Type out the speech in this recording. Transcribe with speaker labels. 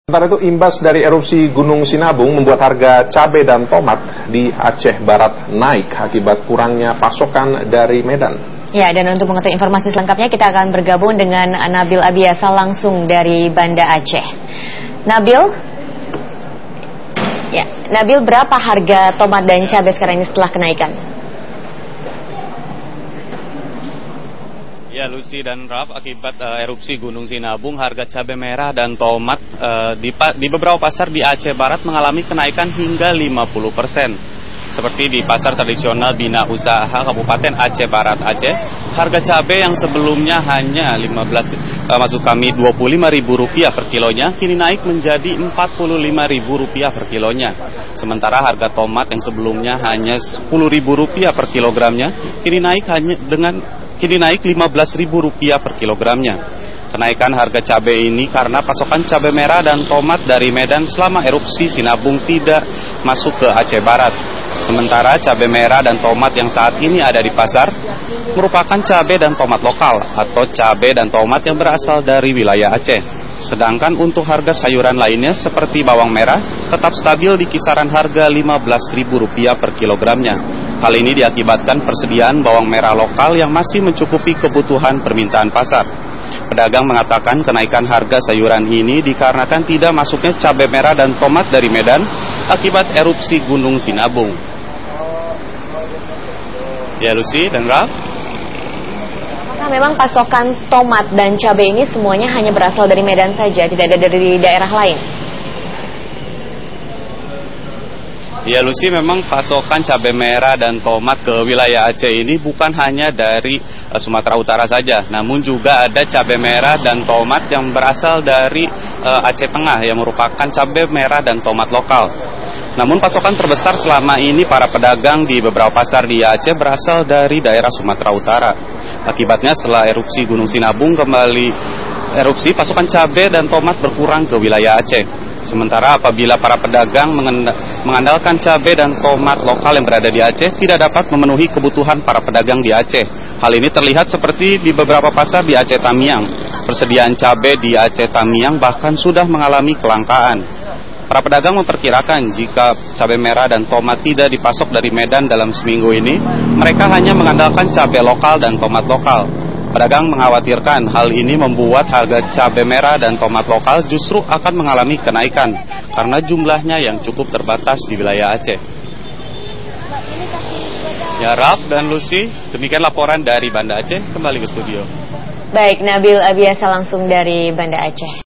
Speaker 1: Sementara itu, imbas dari erupsi Gunung Sinabung membuat harga cabai dan tomat di Aceh Barat naik akibat kurangnya pasokan dari Medan.
Speaker 2: Ya, dan untuk mengetahui informasi selengkapnya kita akan bergabung dengan Nabil Abiasa langsung dari Banda Aceh. Nabil? Ya, Nabil, berapa harga tomat dan cabai sekarang ini setelah kenaikan?
Speaker 3: Ya, Lucy dan Raf, akibat erupsi Gunung Sinabung, harga cabai merah dan tomat di beberapa pasar di Aceh Barat mengalami kenaikan hingga 50%. Seperti di pasar tradisional Bina Usaha Kabupaten Aceh Barat Aceh, harga cabai yang sebelumnya hanya Rp25.000 per kilonya, kini naik menjadi Rp45.000 per kilonya. Sementara harga tomat yang sebelumnya hanya Rp10.000 per kilogramnya, kini naik Rp15.000 per kilogramnya. Kenaikan harga cabai ini karena pasokan cabai merah dan tomat dari Medan selama erupsi Sinabung tidak masuk ke Aceh Barat. Sementara cabai merah dan tomat yang saat ini ada di pasar merupakan cabai dan tomat lokal atau cabai dan tomat yang berasal dari wilayah Aceh. Sedangkan untuk harga sayuran lainnya seperti bawang merah tetap stabil di kisaran harga Rp15.000 per kilogramnya. Hal ini diakibatkan persediaan bawang merah lokal yang masih mencukupi kebutuhan permintaan pasar. Pedagang mengatakan kenaikan harga sayuran ini dikarenakan tidak masuknya cabai merah dan tomat dari Medan akibat erupsi Gunung Sinabung. Ya, Lucy dan Raf.
Speaker 2: Apakah memang pasokan tomat dan cabai ini semuanya hanya berasal dari Medan saja, tidak ada dari daerah lain?
Speaker 3: Ya, Lucy, memang pasokan cabai merah dan tomat ke wilayah Aceh ini bukan hanya dari Sumatera Utara saja, namun juga ada cabai merah dan tomat yang berasal dari Aceh Tengah yang merupakan cabai merah dan tomat lokal. Namun pasokan terbesar selama ini para pedagang di beberapa pasar di Aceh berasal dari daerah Sumatera Utara. Akibatnya setelah erupsi Gunung Sinabung kembali erupsi, pasokan cabai dan tomat berkurang ke wilayah Aceh. Sementara apabila para pedagang mengandalkan cabai dan tomat lokal yang berada di Aceh tidak dapat memenuhi kebutuhan para pedagang di Aceh. Hal ini terlihat seperti di beberapa pasar di Aceh Tamiang. Persediaan cabai di Aceh Tamiang bahkan sudah mengalami kelangkaan. Para pedagang memperkirakan jika cabai merah dan tomat tidak dipasok dari Medan dalam seminggu ini, mereka hanya mengandalkan cabai lokal dan tomat lokal. Pedagang mengkhawatirkan hal ini membuat harga cabai merah dan tomat lokal justru akan mengalami kenaikan karena jumlahnya yang cukup terbatas di wilayah Aceh. Ya, Raf dan Lucy, demikian laporan dari Banda Aceh. Kembali ke studio.
Speaker 2: Baik, Nabil Abiasa langsung dari Banda Aceh.